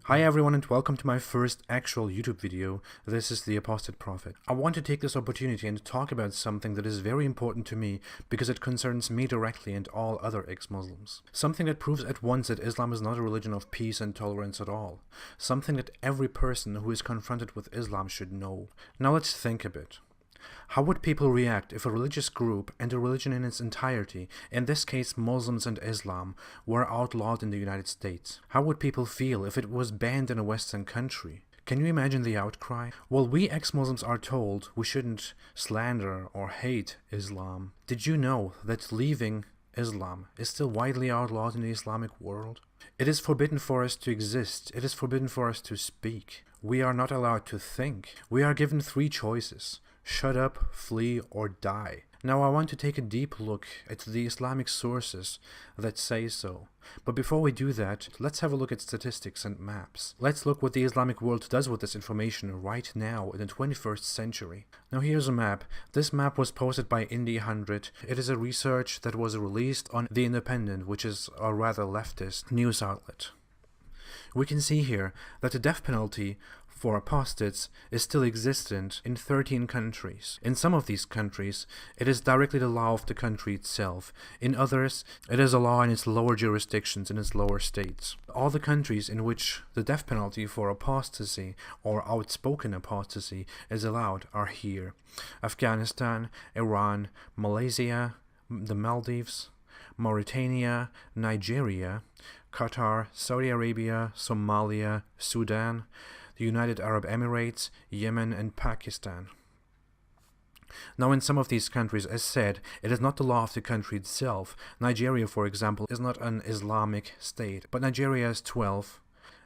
Hi everyone and welcome to my first actual YouTube video. This is the Apostate Prophet. I want to take this opportunity and talk about something that is very important to me because it concerns me directly and all other ex-Muslims. Something that proves at once that Islam is not a religion of peace and tolerance at all. Something that every person who is confronted with Islam should know. Now let's think a bit. How would people react if a religious group and a religion in its entirety, in this case Muslims and Islam, were outlawed in the United States? How would people feel if it was banned in a Western country? Can you imagine the outcry? Well, we ex-Muslims are told we shouldn't slander or hate Islam. Did you know that leaving Islam is still widely outlawed in the Islamic world? It is forbidden for us to exist. It is forbidden for us to speak. We are not allowed to think. We are given three choices: shut up, flee, or die. Now I want to take a deep look at the Islamic sources that say so. But before we do that, let's have a look at statistics and maps. Let's look what the Islamic world does with this information right now in the 21st century. Now here's a map. This map was posted by Indie 100. It is a research that was released on The Independent, which is a rather leftist news outlet. We can see here that the death penalty for apostates is still existent in 13 countries. In some of these countries, it is directly the law of the country itself. In others, it is a law in its lower jurisdictions, in its lower states. All the countries in which the death penalty for apostasy or outspoken apostasy is allowed are here: Afghanistan, Iran, Malaysia, the Maldives, Mauritania, Nigeria, Qatar, Saudi Arabia, Somalia, Sudan, the United Arab Emirates, Yemen, and Pakistan. Now in some of these countries, as said, it is not the law of the country itself. Nigeria, for example, is not an Islamic state, but Nigeria has 12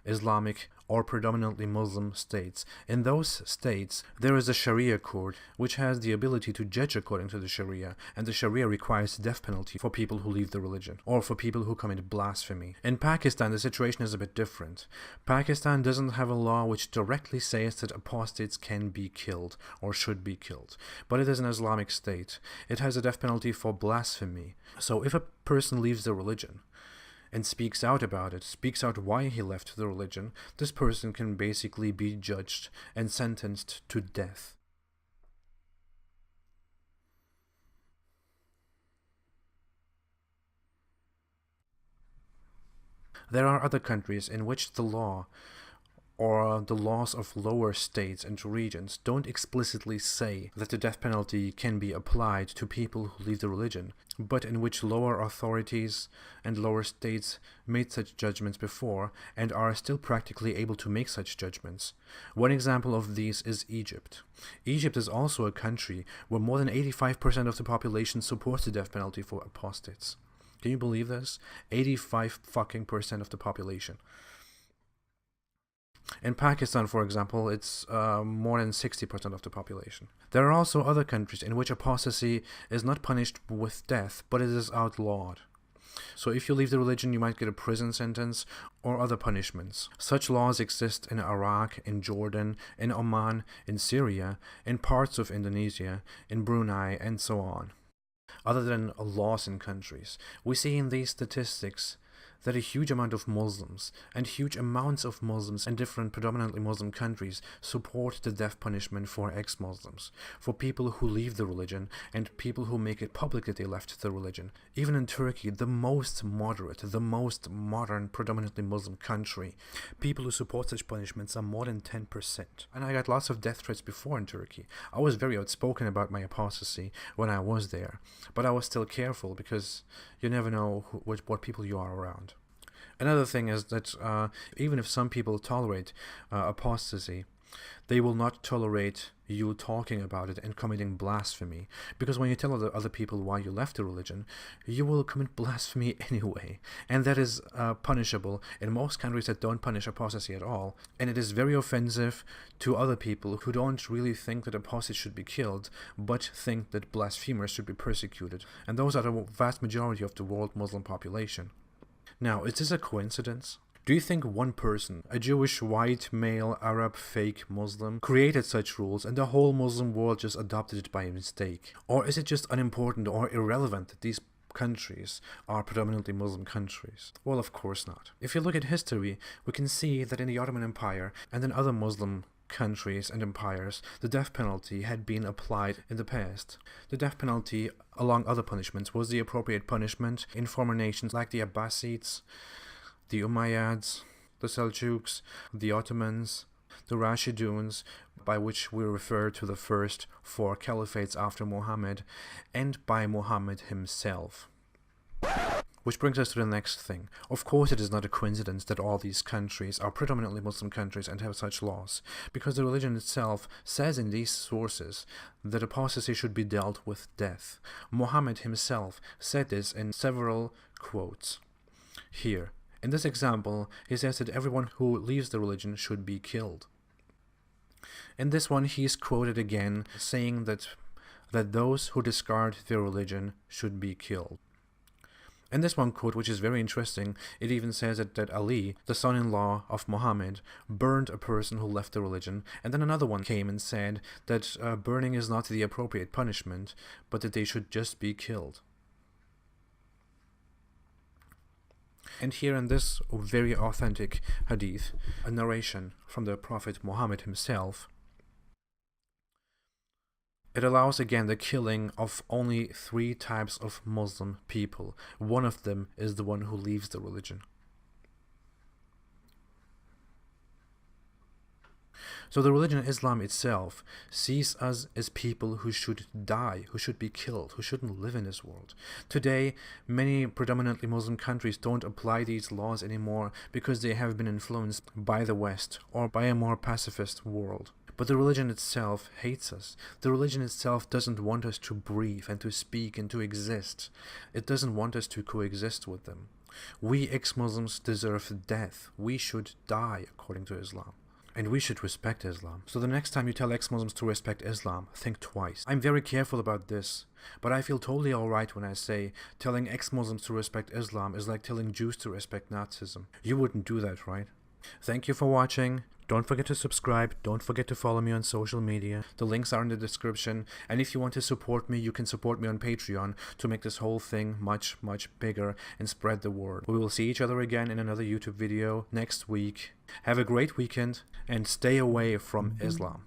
Islamic or predominantly Muslim states. In those states, there is a Sharia court which has the ability to judge according to the Sharia, and the Sharia requires the death penalty for people who leave the religion or for people who commit blasphemy. In Pakistan, the situation is a bit different. Pakistan doesn't have a law which directly says that apostates can be killed or should be killed, but it is an Islamic state. It has a death penalty for blasphemy. So if a person leaves the religion and speaks out about it, speaks out why he left the religion, this person can basically be judged and sentenced to death. There are other countries in which the law or the laws of lower states and regions don't explicitly say that the death penalty can be applied to people who leave the religion, but in which lower authorities and lower states made such judgments before and are still practically able to make such judgments. One example of these is Egypt. Egypt is also a country where more than 85% of the population supports the death penalty for apostates. Can you believe this? 85% of the population. In Pakistan, for example, it's more than 60% of the population. There are also other countries in which apostasy is not punished with death, but it is outlawed. So if you leave the religion, you might get a prison sentence or other punishments. Such laws exist in Iraq, in Jordan, in Oman, in Syria, in parts of Indonesia, in Brunei, and so on. Other than laws in countries, we see in these statistics that a huge amount of Muslims and huge amounts of Muslims in different predominantly Muslim countries support the death punishment for ex-Muslims, for people who leave the religion and people who make it public that they left the religion. Even in Turkey, the most moderate, the most modern, predominantly Muslim country, people who support such punishments are more than 10%. And I got lots of death threats before in Turkey. I was very outspoken about my apostasy when I was there, but I was still careful because you never know what people you are around. Another thing is that even if some people tolerate apostasy, they will not tolerate you talking about it and committing blasphemy. Because when you tell other people why you left the religion, you will commit blasphemy anyway. And that is punishable in most countries that don't punish apostasy at all. And it is very offensive to other people who don't really think that apostates should be killed, but think that blasphemers should be persecuted. And those are the vast majority of the world Muslim population. Now, is this a coincidence? Do you think one person, a Jewish, white, male, Arab, fake Muslim, created such rules and the whole Muslim world just adopted it by mistake? Or is it just unimportant or irrelevant that these countries are predominantly Muslim countries? Well, of course not. If you look at history, we can see that in the Ottoman Empire and in other Muslim countries and empires, the death penalty had been applied in the past. The death penalty, along other punishments, was the appropriate punishment in former nations like the Abbasids, the Umayyads, the Seljuks, the Ottomans, the Rashiduns, by which we refer to the first 4 caliphates after Muhammad, and by Muhammad himself. Which brings us to the next thing. Of course, it is not a coincidence that all these countries are predominantly Muslim countries and have such laws, because the religion itself says in these sources that apostasy should be dealt with death. Muhammad himself said this in several quotes. Here, in this example, he says that everyone who leaves the religion should be killed. In this one, he is quoted again, saying that those who discard their religion should be killed. In this one quote, which is very interesting, it even says that Ali, the son-in-law of Muhammad, burned a person who left the religion, and then another one came and said that burning is not the appropriate punishment, but that they should just be killed. And here in this very authentic hadith, a narration from the Prophet Muhammad himself, it allows again the killing of only 3 types of Muslim people. One of them is the one who leaves the religion. So the religion of Islam itself sees us as people who should die, who should be killed, who shouldn't live in this world. Today, many predominantly Muslim countries don't apply these laws anymore because they have been influenced by the West or by a more pacifist world. But the religion itself hates us. The religion itself doesn't want us to breathe and to speak and to exist. It doesn't want us to coexist with them. We ex-Muslims deserve death. We should die according to Islam. And we should respect Islam. So the next time you tell ex-Muslims to respect Islam, think twice. I'm very careful about this, but I feel totally alright when I say telling ex-Muslims to respect Islam is like telling Jews to respect Nazism. You wouldn't do that, right? Thank you for watching. Don't forget to subscribe. Don't forget to follow me on social media. The links are in the description. And if you want to support me, you can support me on Patreon to make this whole thing much, much bigger and spread the word. We will see each other again in another YouTube video next week. Have a great weekend and stay away from Islam.